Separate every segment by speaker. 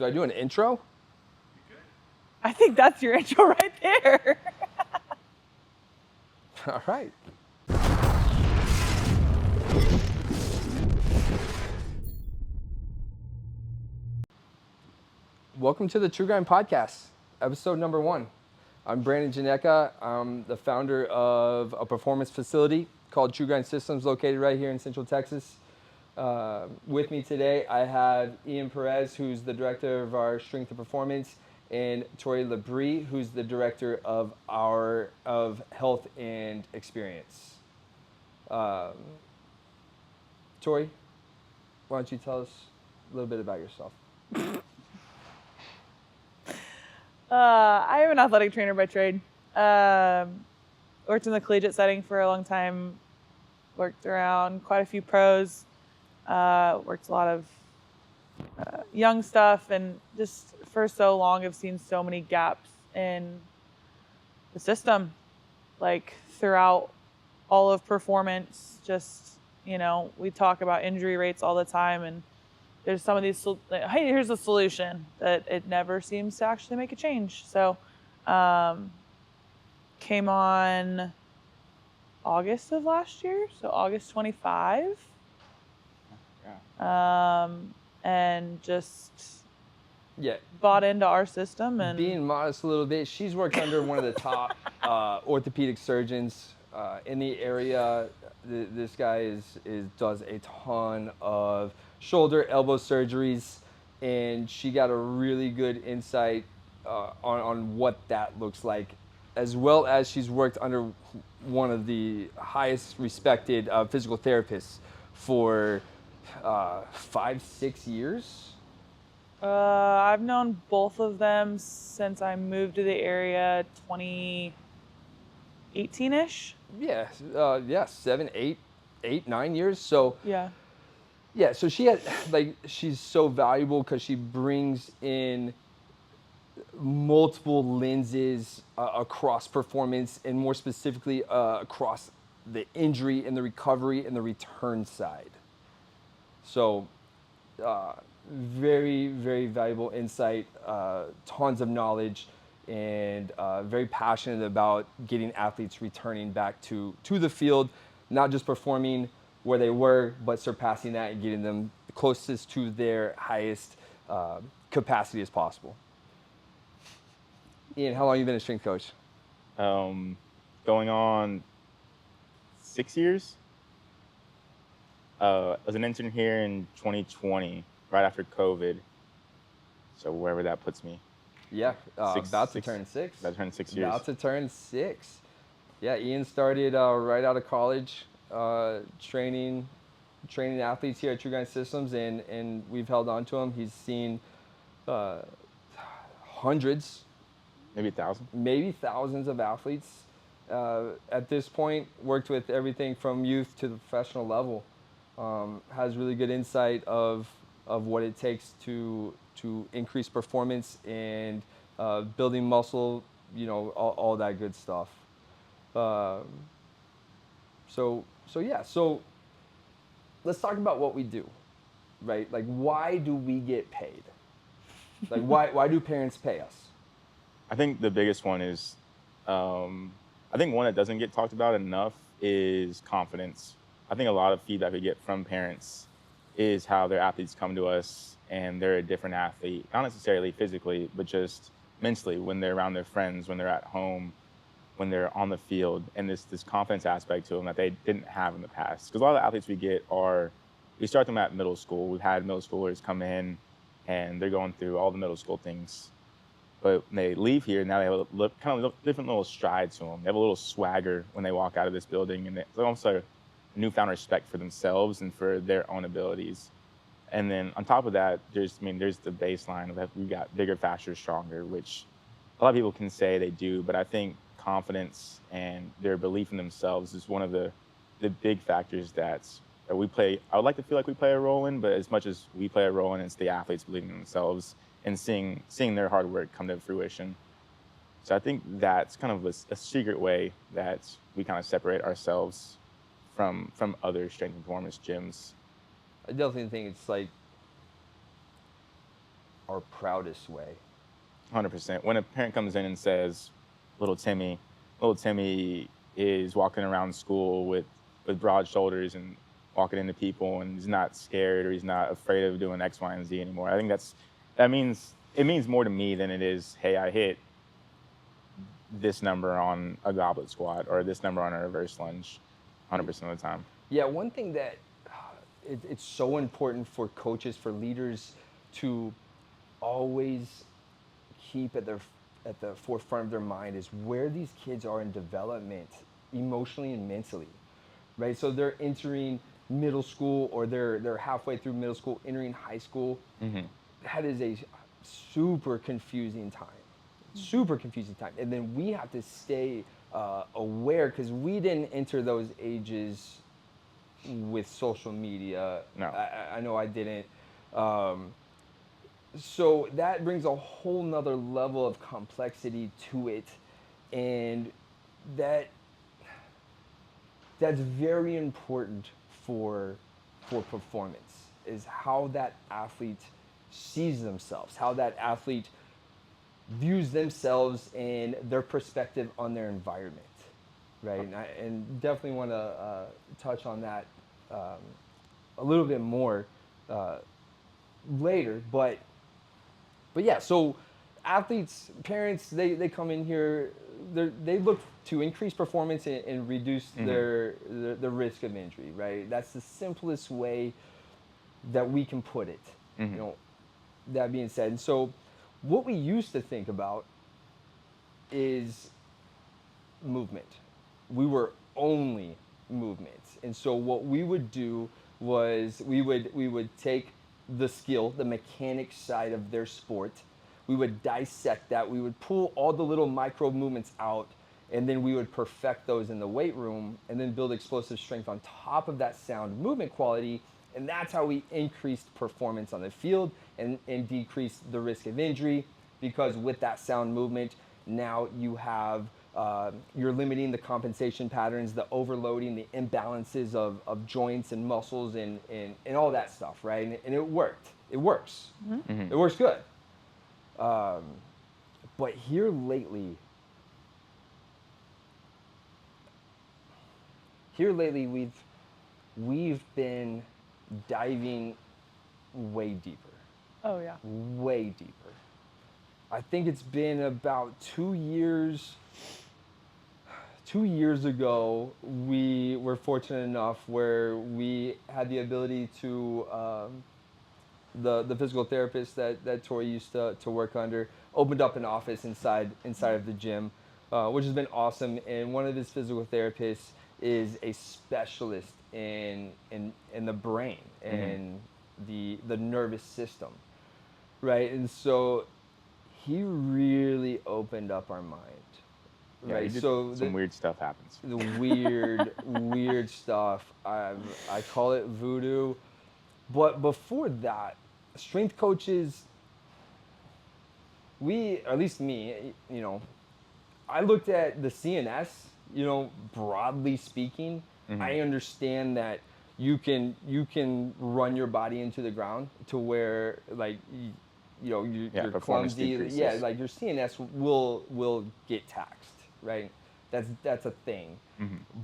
Speaker 1: Do I do an intro?
Speaker 2: I think that's your intro right there.
Speaker 1: All right. Welcome to the True Grind Podcast, episode number 1. I'm Brandon Janeka. I'm the founder of a performance facility called True Grind Systems, located right here in Central Texas. With me today, I have Ian Perez, who's the director of our Strength and Performance, and Tori Labrie, who's the director of Health and Experience. Tori, why don't you tell us a little bit about yourself?
Speaker 2: I am an athletic trainer by trade. Worked in the collegiate setting for a long time. Worked around quite a few pros. Worked a lot of young stuff, and just for so long, I've seen so many gaps in the system, like throughout all of performance. Just, we talk about injury rates all the time, and there's some of these, hey, here's a solution that it never seems to actually make a change. So, came on August of last year, so August 25. Yeah. And just bought into our system. And
Speaker 1: being modest a little bit, she's worked under one of the top orthopedic surgeons in the area. This guy does a ton of shoulder, elbow surgeries, and she got a really good insight on what that looks like, as well as she's worked under one of the highest respected physical therapists for 5-6 years.
Speaker 2: I've known both of them since I moved to the area 2018-ish.
Speaker 1: Yeah, 7, 8, 9 years. So
Speaker 2: yeah,
Speaker 1: so she's so valuable because she brings in multiple lenses across performance, and more specifically across the injury and the recovery and the return side. So very, very valuable insight, tons of knowledge, and very passionate about getting athletes returning back to the field, not just performing where they were, but surpassing that and getting them the closest to their highest capacity as possible. Ian, how long have you been a strength coach?
Speaker 3: Going on 6 years. I was an intern here in 2020, right after COVID. So wherever that puts me.
Speaker 1: Yeah, about to turn 6.
Speaker 3: About to turn 6 years.
Speaker 1: About to turn 6. Yeah, Ian started right out of college, training athletes here at True Grind Systems, and we've held on to him. He's seen hundreds,
Speaker 3: maybe
Speaker 1: thousands of athletes at this point. Worked with everything from youth to the professional level. Has really good insight of what it takes to increase performance and building muscle, all that good stuff. So let's talk about what we do, right? Like, why do we get paid? Like, why do parents pay us?
Speaker 3: I think the biggest one is, I think one that doesn't get talked about enough is confidence. I think a lot of feedback we get from parents is how their athletes come to us and they're a different athlete, not necessarily physically, but just mentally, when they're around their friends, when they're at home, when they're on the field, and this confidence aspect to them that they didn't have in the past. Because a lot of the athletes we get we start them at middle school. We've had middle schoolers come in and they're going through all the middle school things. But when they leave here, now they have a kind of different little stride to them. They have a little swagger when they walk out of this building, and it's almost like a newfound respect for themselves and for their own abilities. And then on top of that, there's the baseline of that we got bigger, faster, stronger, which a lot of people can say they do, but I think confidence and their belief in themselves is one of the big factors that we play. I would like to feel like we play a role in, but as much as we play a role in, it's the athletes believing in themselves and seeing their hard work come to fruition. So I think that's kind of a secret way that we kind of separate ourselves from other strength and performance gyms.
Speaker 1: I definitely think it's like our proudest way.
Speaker 3: 100%. When a parent comes in and says, "Little Timmy, little Timmy is walking around school with broad shoulders and walking into people, and he's not scared or he's not afraid of doing X, Y, and Z anymore." I think that means it means more to me than it is, "Hey, I hit this number on a goblet squat or this number on a reverse lunge," 100% of the time.
Speaker 1: Yeah, one thing that it's so important for coaches, for leaders to always keep at the forefront of their mind is where these kids are in development, emotionally and mentally, right? So they're entering middle school, or they're halfway through middle school, entering high school.
Speaker 3: Hmm.
Speaker 1: That is a super confusing time, super confusing time. And then we have to stay aware, because we didn't enter those ages with social media.
Speaker 3: No.
Speaker 1: I know I didn't. Um, so that brings a whole nother level of complexity to it, and that that's very important for performance, is how that athlete sees themselves, how that athlete views themselves and their perspective on their environment, right? And definitely want to touch on that a little bit more uh, later, but yeah, so athletes, parents, they come in here, they look to increase performance and reduce the risk of injury, right? That's the simplest way that we can put it. You know, that being said, and so what we used to think about is movement. We were only movement. And so what we would do was we would take the skill, the mechanics side of their sport. We would dissect that. We would pull all the little micro movements out, and then we would perfect those in the weight room, and then build explosive strength on top of that sound movement quality. And that's how we increased performance on the field, and decreased the risk of injury, because with that sound movement, now you have you're limiting the compensation patterns, the overloading, the imbalances of joints and muscles, and all that stuff, right? And it worked. It works. It works good. But here lately, we've been diving way deeper,
Speaker 2: Oh yeah.
Speaker 1: way deeper. I think it's been about 2 years. 2 years ago, we were fortunate enough where we had the ability to, the physical therapist that Tori used to work under, opened up an office inside of the gym, which has been awesome. And one of his physical therapists is a specialist in the brain and the nervous system, right? And so he really opened up our mind.
Speaker 3: Yeah,
Speaker 1: Right.
Speaker 3: so some weird stuff happens.
Speaker 1: The weird stuff. I call it voodoo. But before that, strength coaches, or at least me, I looked at the CNS, broadly speaking. I understand that you can run your body into the ground to where, like, you're
Speaker 3: performance
Speaker 1: clumsy.
Speaker 3: decreases.
Speaker 1: Yeah, like your CNS will get taxed, right? That's a thing.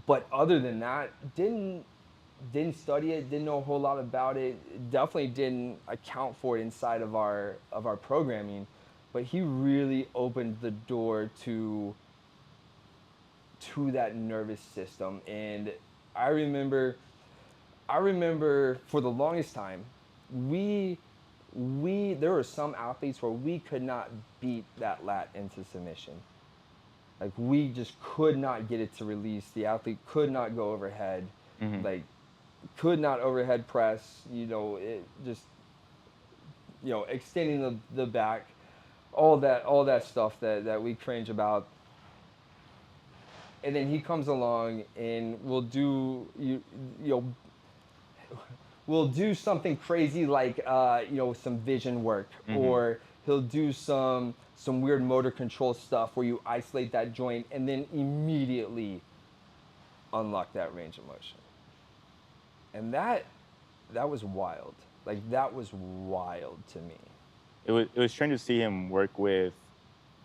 Speaker 1: But other than that, didn't study it, didn't know a whole lot about it. Definitely didn't account for it inside of our programming. But he really opened the door to that nervous system. And I remember for the longest time, we there were some athletes where we could not beat that lat into submission. Like, we just could not get it to release. The athlete could not go overhead, like could not overhead press. It just, extending the back, all that stuff that we cringe about. And then he comes along and we'll do something crazy, like some vision work, or he'll do some weird motor control stuff where you isolate that joint and then immediately unlock that range of motion. And that was wild. Like, that was wild to me.
Speaker 3: it was strange to see him work with,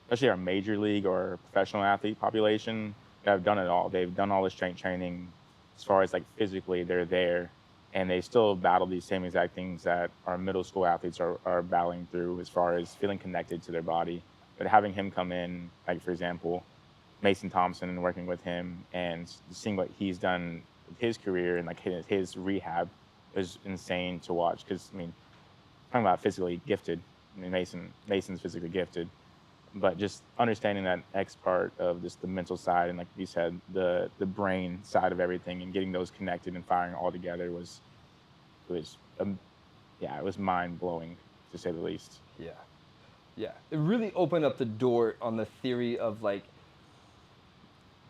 Speaker 3: especially our major league or professional athlete population that have done it all. They've done all the strength training as far as like physically they're there, and they still battle these same exact things that our middle school athletes are battling through as far as feeling connected to their body. But having him come in, like for example, Mason Thompson and working with him and seeing what he's done with his career and like his rehab is insane to watch. Because I mean, talking about physically gifted, I mean Mason's physically gifted, but just understanding that X part of just the mental side and like you said, the brain side of everything and getting those connected and firing all together was yeah, it was mind blowing to say the least.
Speaker 1: Yeah. Yeah. It really opened up the door on the theory of like,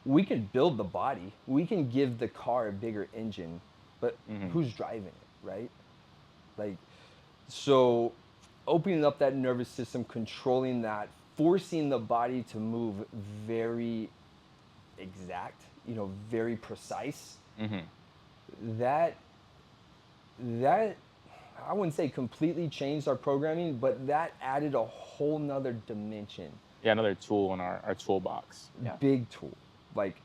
Speaker 1: we can build the body, we can give the car a bigger engine, but
Speaker 3: Hmm.
Speaker 1: who's driving it, right? Like, so opening up that nervous system, controlling that, forcing the body to move very exact, very precise.
Speaker 3: Hmm.
Speaker 1: That that I wouldn't say completely changed our programming, but that added a whole nother dimension.
Speaker 3: Yeah, another tool in our toolbox.
Speaker 2: Yeah.
Speaker 1: Big tool. Like,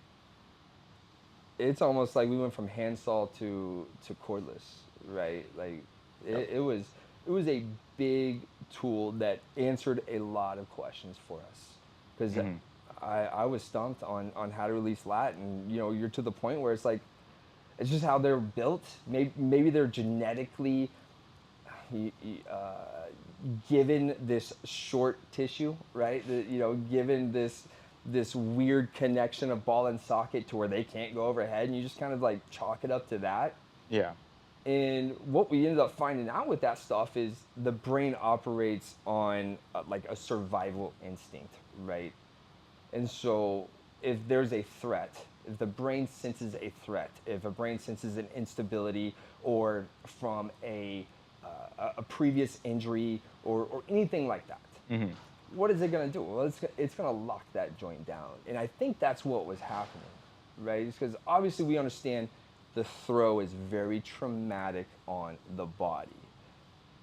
Speaker 1: it's almost like we went from handsaw to cordless, right? Like
Speaker 3: Yep.
Speaker 1: it was a big tool that answered a lot of questions for us, because
Speaker 3: Hmm.
Speaker 1: I was stumped on how to release lat, and you're to the point where it's like, it's just how they're built. Maybe they're genetically given this short tissue, right? Given this weird connection of ball and socket to where they can't go overhead, and you just kind of like chalk it up to that.
Speaker 3: Yeah.
Speaker 1: And what we ended up finding out with that stuff is the brain operates on like a survival instinct, right? And so if there's a threat, if the brain senses a threat, if a brain senses an instability or from a previous injury or anything like that,
Speaker 3: Hmm.
Speaker 1: what is it going to do? Well, it's going to lock that joint down. And I think that's what was happening, right? Because obviously we understand the throw is very traumatic on the body.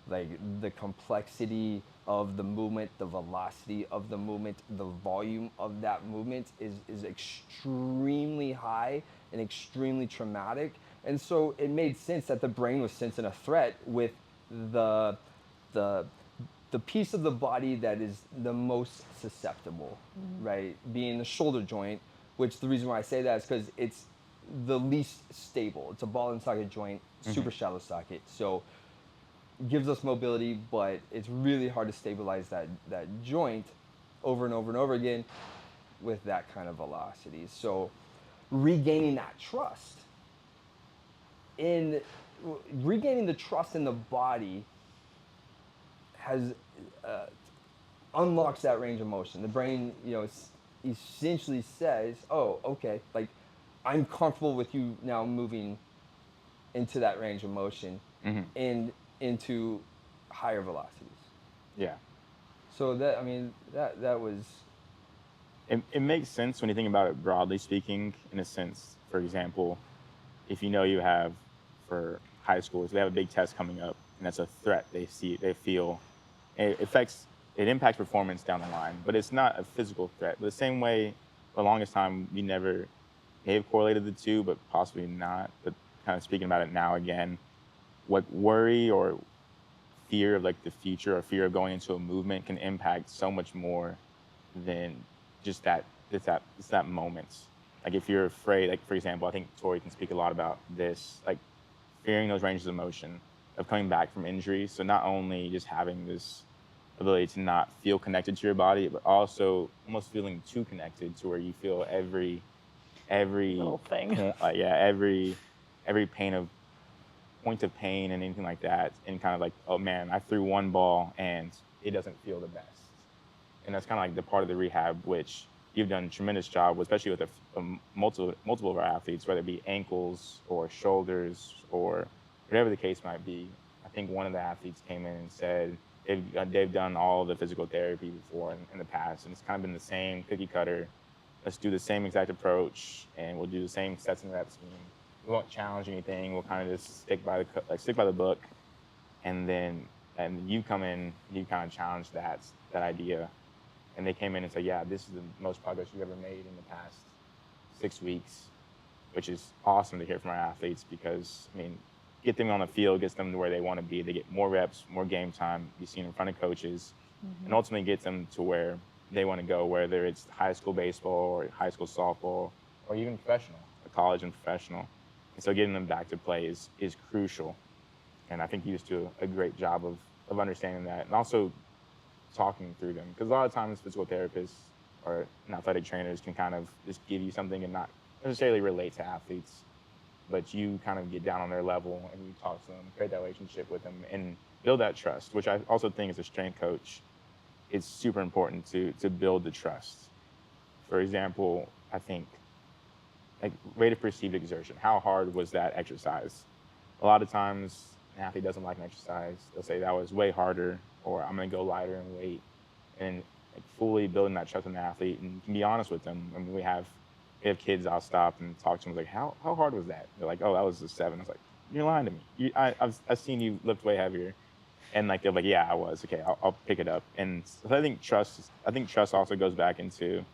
Speaker 1: Like, the complexity of the movement, the velocity of the movement, the volume of that movement is extremely high and extremely traumatic. And so it made sense that the brain was sensing a threat with the the the piece of the body that is the most susceptible, right? Being the shoulder joint, which the reason why I say that is because it's the least stable. It's a ball and socket joint,
Speaker 3: Hmm.
Speaker 1: super shallow socket. So gives us mobility, but it's really hard to stabilize that joint over and over and over again with that kind of velocity. So regaining that trust in regaining the trust in the body has uh, unlocks that range of motion. The brain, essentially says, "Oh, okay, like I'm comfortable with you now moving into that range of motion
Speaker 3: Hmm.
Speaker 1: and into higher velocities."
Speaker 3: Yeah.
Speaker 1: So that, I mean, that was,
Speaker 3: It makes sense when you think about it broadly speaking, in a sense. For example, if you know you have for high schoolers, they have a big test coming up, and that's a threat they feel. It affects, it impacts performance down the line, but it's not a physical threat. But the same way, for the longest time, we never may have correlated the two, but possibly not. But kind of speaking about it now again, what worry or fear of like the future or fear of going into a movement can impact so much more than just that it's that moment. Like if you're afraid, like for example, I think Tori can speak a lot about this, like fearing those ranges of motion of coming back from injury. So not only just having this ability to not feel connected to your body, but also almost feeling too connected to where you feel every
Speaker 2: Little thing.
Speaker 3: yeah, every pain of point of pain and anything like that, and kind of like, oh man, I threw one ball and it doesn't feel the best. And that's kind of like the part of the rehab which you've done a tremendous job with, especially with multiple of our athletes, whether it be ankles or shoulders or whatever the case might be. I think one of the athletes came in and said they've done all the physical therapy before in the past, and it's kind of been the same cookie cutter. Let's do the same exact approach, and we'll do the same sets and reps. We won't challenge anything. We'll kind of just stick by the book, and then And you come in, you kind of challenge that idea. And they came in and said, yeah, this is the most progress you've ever made in the past 6 weeks, which is awesome to hear from our athletes because, I mean, get them on the field, gets them to where they want to be. They get more reps, more game time, be seen in front of coaches, and ultimately get them to where they want to go, whether it's high school baseball or high school softball or even professional, college and professional. And so getting them back to play is crucial. And I think you just do a great job of understanding that and also talking through them. Because a lot of times physical therapists or athletic trainers can kind of just give you something and not necessarily relate to athletes, but you kind of get down on their level and you talk to them, create that relationship with them and build that trust, which I also think as a strength coach, it's super important to build the trust. For example, I think like rate of perceived exertion. How hard was that exercise? A lot of times an athlete doesn't like an exercise. They'll say that was way harder, or I'm going to go lighter in weight. And like fully building that trust in the athlete and can be honest with them. I mean, we have kids, I'll stop and talk to them. Like, how hard was that? They're like, oh, that was a 7. I was like, you're lying to me. I've seen you lift way heavier. And like, they're like, yeah, I was. Okay, I'll pick it up. And so I think trust also goes back into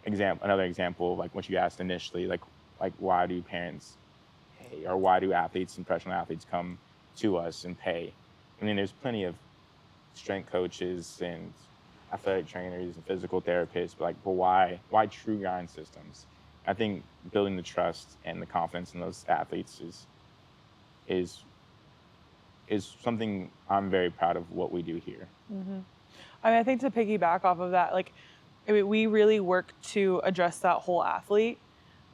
Speaker 3: another example, like what you asked initially, like why do parents pay, or why do athletes and professional athletes come to us and pay? I mean, there's plenty of strength coaches and athletic trainers and physical therapists, but like, well, why true grind systems? I think building the trust and the confidence in those athletes is something I'm very proud of what we do here.
Speaker 2: Mm-hmm. I mean, I think to piggyback off of that, like, I mean, we really work to address that whole athlete,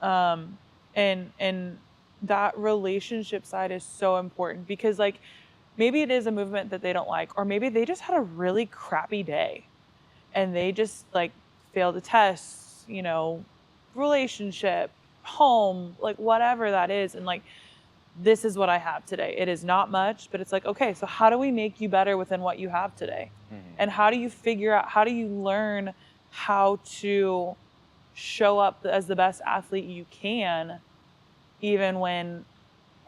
Speaker 2: and that relationship side is so important because, like, maybe it is a movement that they don't like, or maybe they just had a really crappy day, and they just like failed a test, you know, relationship, home, like whatever that is, and like, this is what I have today. It is not much, but it's like, okay, so how do we make you better within what you have today? And how do you learn how to show up as the best athlete you can, even when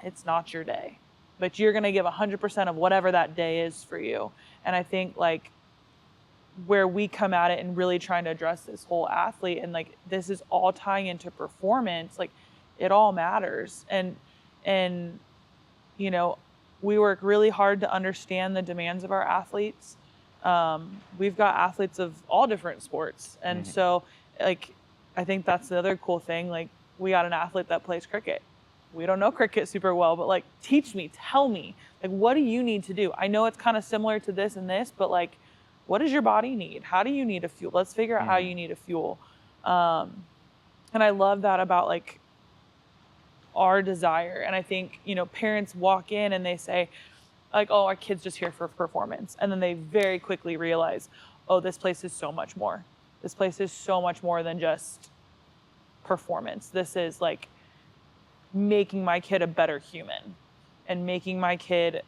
Speaker 2: it's not your day, but you're going to give 100% of whatever that day is for you. And I think like where we come at it and really trying to address this whole athlete and like, this is all tying into performance, like it all matters. And, you know, we work really hard to understand the demands of our athletes. We've got athletes of all different sports. And so like, I think that's the other cool thing. Like we got an athlete that plays cricket. We don't know cricket super well, but like, teach me, tell me, like, what do you need to do? I know it's kind of similar to this and this, but like, what does your body need? How do you need a fuel? Let's figure out how you need a fuel. And I love that about like our desire. And I think, you know, parents walk in and they say like, oh, our kid's just here for performance. And then they very quickly realize, oh, this place is so much more. This place is so much more than just performance. This is like making my kid a better human and making my kid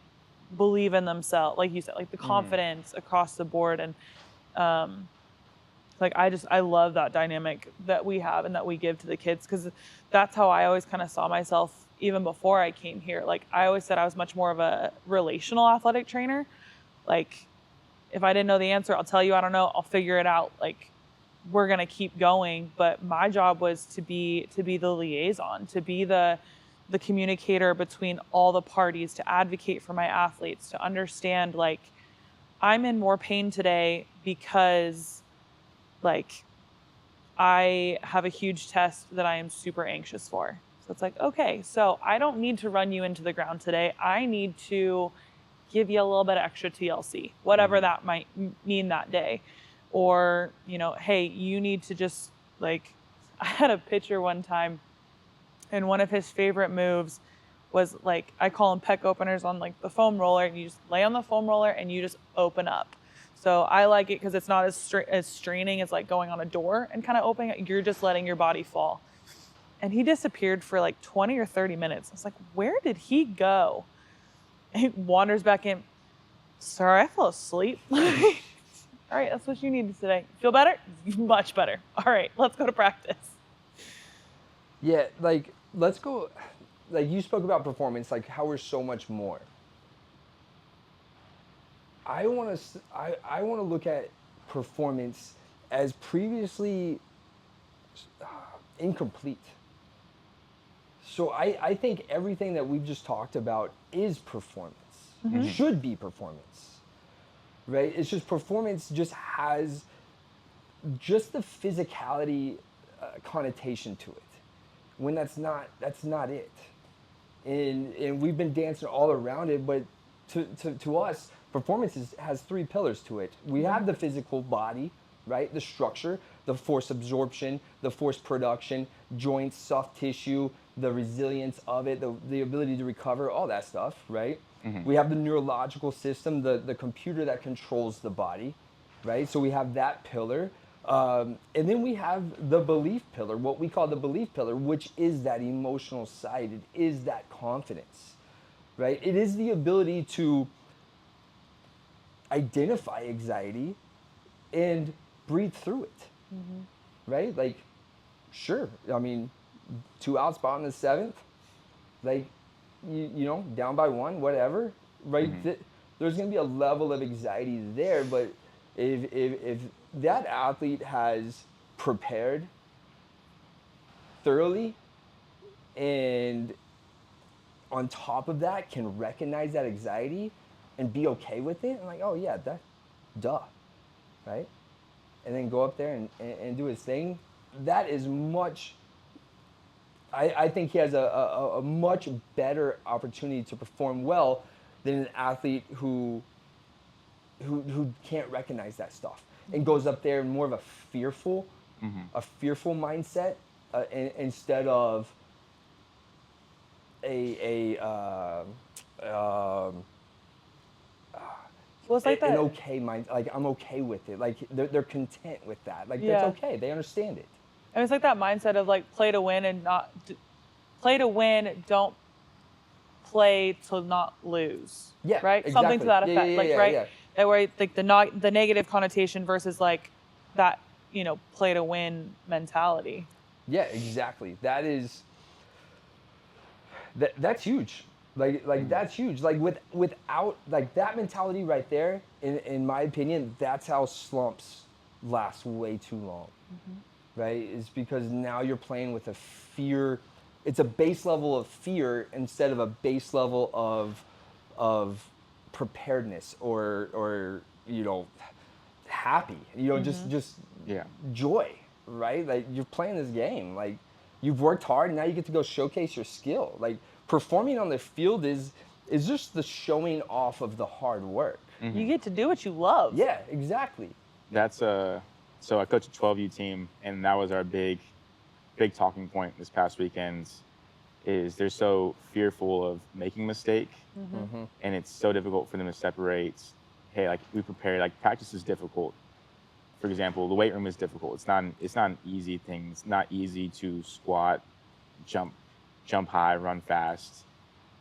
Speaker 2: believe in themselves. Like you said, like the confidence across the board. And like, I love that dynamic that we have and that we give to the kids. Cause that's how I always kind of saw myself even before I came here. Like I always said I was much more of a relational athletic trainer. Like if I didn't know the answer, I'll tell you, I don't know, I'll figure it out. Like we're going to keep going. But my job was to be the liaison, to be the communicator between all the parties, to advocate for my athletes, to understand like I'm in more pain today because like I have a huge test that I am super anxious for. So it's like, okay, so I don't need to run you into the ground today. I need to give you a little bit of extra TLC, whatever that might mean that day. Or, you know, hey, you need to just like, I had a pitcher one time and one of his favorite moves was like, I call them pec openers on like the foam roller, and you just lay on the foam roller and you just open up. So I like it because it's not as straining as like going on a door and kind of opening it. You're just letting your body fall. And he disappeared for like 20 or 30 minutes. I was like, where did he go? And he wanders back in. Sorry, I fell asleep. All right, that's what you needed today. Feel better? Much better. All right, let's go to practice.
Speaker 1: Yeah, like, let's go, like, you spoke about performance, like, how we're so much more. I want to look at performance as previously incomplete. So I think everything that we've just talked about is performance, should be performance, right? It's just performance just has just the physicality connotation to it, when that's not it. And we've been dancing all around it, but to us, performance has three pillars to it. We have the physical body, right? The structure, the force absorption, the force production, joints, soft tissue, the resilience of it, the ability to recover, all that stuff, right? We have the neurological system, the computer that controls the body, right? So we have that pillar. And then we have the belief pillar, what we call the belief pillar, which is that emotional side. It is that confidence, right? It is the ability to identify anxiety and breathe through it, right? Like, sure, I mean, 2 outs, bottom of the seventh, like, you know, down by one, whatever, right? There's going to be a level of anxiety there, but if that athlete has prepared thoroughly and on top of that can recognize that anxiety and be okay with it, I'm like, oh yeah, that, duh, right? And then go up there and do his thing. That is much, I think he has a much better opportunity to perform well than an athlete who can't recognize that stuff and goes up there in more of a fearful mindset instead of
Speaker 2: Well, it's like
Speaker 1: an
Speaker 2: that.
Speaker 1: okay mind. Like, I'm okay with it. Like, they're content with that. Like,
Speaker 2: Yeah.
Speaker 1: that's okay. They understand it.
Speaker 2: And it's like that mindset of like play to win and not play to win, don't play to not lose.
Speaker 1: Yeah,
Speaker 2: Right? Something to that
Speaker 1: exactly.
Speaker 2: effect.
Speaker 1: Yeah,
Speaker 2: like,
Speaker 1: yeah,
Speaker 2: right?
Speaker 1: yeah.
Speaker 2: That where like the negative connotation versus like that, you know, play to win mentality.
Speaker 1: Yeah, exactly. That's huge. Like that's huge. Like without like that mentality right there, in my opinion, that's how slumps last way too long. Right? Is because now you're playing with a fear. It's a base level of fear instead of a base level of preparedness or you know, happy. You know, just
Speaker 3: Yeah.
Speaker 1: joy, right? Like, you're playing this game. Like, you've worked hard, and now you get to go showcase your skill. Like, performing on the field is just the showing off of the hard work.
Speaker 2: You get to do what you love.
Speaker 1: Yeah, exactly.
Speaker 3: That's so I coach a 12U team, and that was our big talking point this past weekend. Is they're so fearful of making a mistake, and it's so difficult for them to separate. Hey, like, we prepare. Like, practice is difficult. For example, the weight room is difficult. It's not an easy thing. It's not easy to squat, jump high, run fast.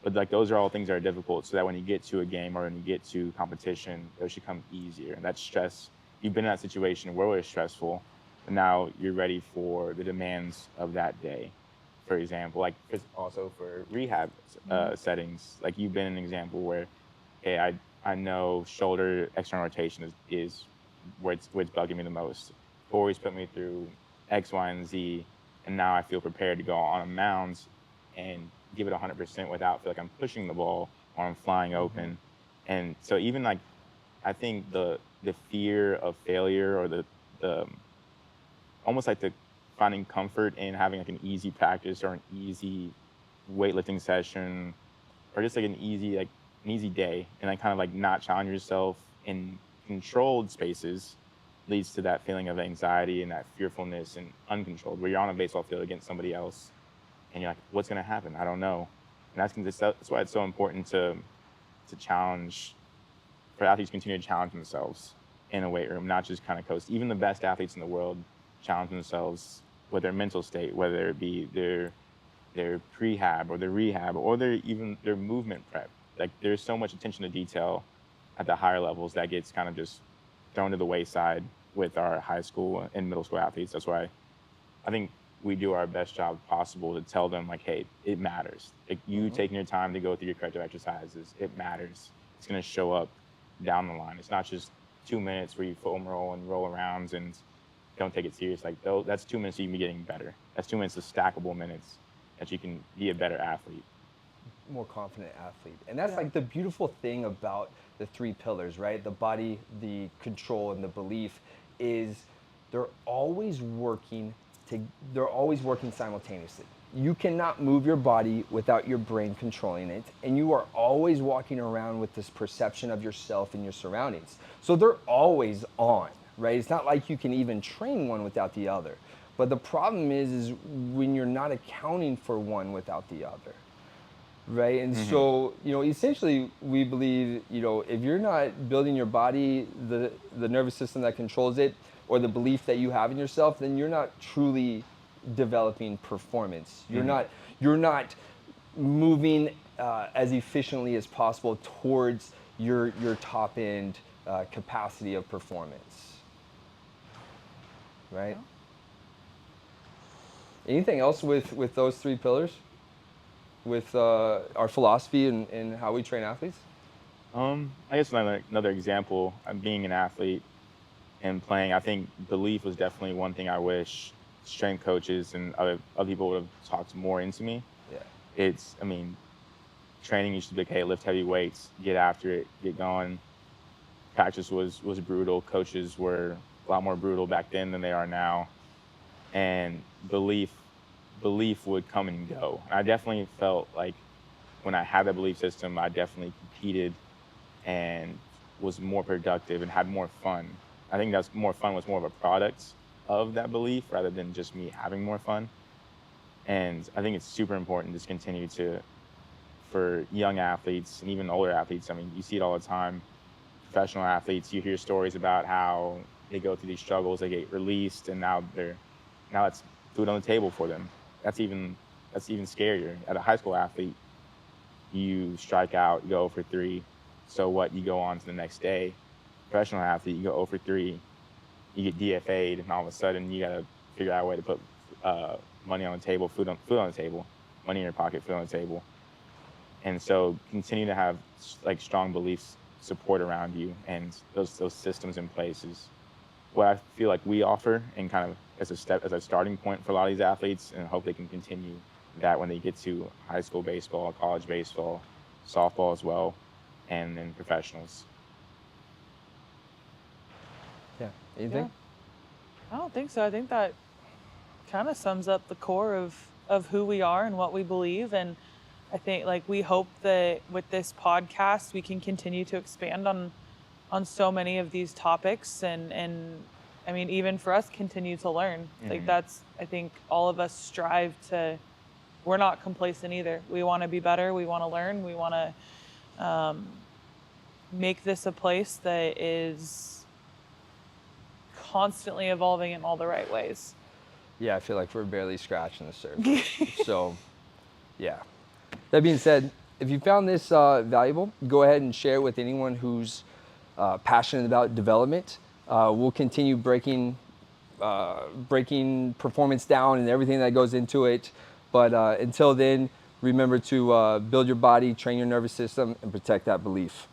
Speaker 3: But like, those are all things that are difficult, so that when you get to a game or when you get to competition, those should come easier. And that stress, you've been in that situation where it was stressful, and now you're ready for the demands of that day. For example, like, also for rehab settings, like, you've been an example where, hey, I know shoulder external rotation is where it's bugging me the most. Corey's put me through X, Y, and Z, and now I feel prepared to go on a mound and give it 100% without feel like I'm pushing the ball or I'm flying open. And so even like, I think the fear of failure, or the almost like the finding comfort in having like an easy practice or an easy weightlifting session, or just like an easy day, and like kind of like not challenge yourself in controlled spaces, leads to that feeling of anxiety and that fearfulness and uncontrolled, where you're on a baseball field against somebody else and you're like, what's going to happen? I don't know. And that's why it's so important to challenge, for athletes to continue to challenge themselves in a weight room, not just kind of coast. Even the best athletes in the world challenge themselves with their mental state, whether it be their prehab or their rehab or their movement prep. Like, there's so much attention to detail at the higher levels that gets kind of just thrown to the wayside with our high school and middle school athletes. That's why I think we do our best job possible to tell them, like, hey, it matters. Like, you taking your time to go through your corrective exercises, it matters. It's going to show up down the line. It's not just 2 minutes where you foam roll and roll around and don't take it serious. Like, though, that's 2 minutes you can be getting better. That's 2 minutes of stackable minutes that you can be a better athlete.
Speaker 1: More confident athlete. And that's
Speaker 2: Yeah.
Speaker 1: like the beautiful thing about the three pillars, right? The body, the control, and the belief is they're always working they're always working simultaneously. You cannot move your body without your brain controlling it, and you are always walking around with this perception of yourself and your surroundings. So they're always on, right? It's not like you can even train one without the other. But the problem is when you're not accounting for one without the other. Right, and so essentially, we believe if you're not building your body, the nervous system that controls it, or the belief that you have in yourself, then you're not truly developing performance. You're not moving as efficiently as possible towards your top end capacity of performance. Right. Anything else with those three pillars? With our philosophy and how we train athletes?
Speaker 3: I guess another example, being an athlete and playing, I think belief was definitely one thing I wish strength coaches and other people would have talked more into me.
Speaker 1: Yeah.
Speaker 3: Training used to be like, hey, lift heavy weights, get after it, get going. Practice was brutal. Coaches were a lot more brutal back then than they are now. And belief would come and go. I definitely felt like when I had that belief system, I definitely competed and was more productive and had more fun. I think that's more fun was more of a product of that belief rather than just me having more fun. And I think it's super important to continue for young athletes and even older athletes. I mean, you see it all the time. Professional athletes, you hear stories about how they go through these struggles, they get released, and now it's food on the table for them. That's even scarier. At a high school athlete, you strike out, you go 0 for 3. So what? You go on to the next day. Professional athlete, you go 0 for 3, you get DFA'd, and all of a sudden you got to figure out a way to put money on the table, food on the table, money in your pocket, food on the table. And so continue to have like strong beliefs, support around you, and those systems in place is what I feel like we offer, and kind of as a starting point for a lot of these athletes, and hope they can continue that when they get to high school baseball, college baseball, softball as well, and then professionals.
Speaker 1: Yeah. Anything?
Speaker 2: I don't think so. I think that kind of sums up the core of who we are and what we believe. And I think like we hope that with this podcast we can continue to expand on so many of these topics and I mean even for us continue to learn. Like that's I think all of us strive to, we're not complacent either. We want to be better, we want to learn, we want to make this a place that is constantly evolving in all the right ways.
Speaker 1: Yeah, I feel like we're barely scratching the surface. So, yeah. That being said, if you found this valuable, go ahead and share it with anyone who's passionate about development. We'll continue breaking performance down and everything that goes into it. But until then, remember to build your body, train your nervous system, and protect that belief.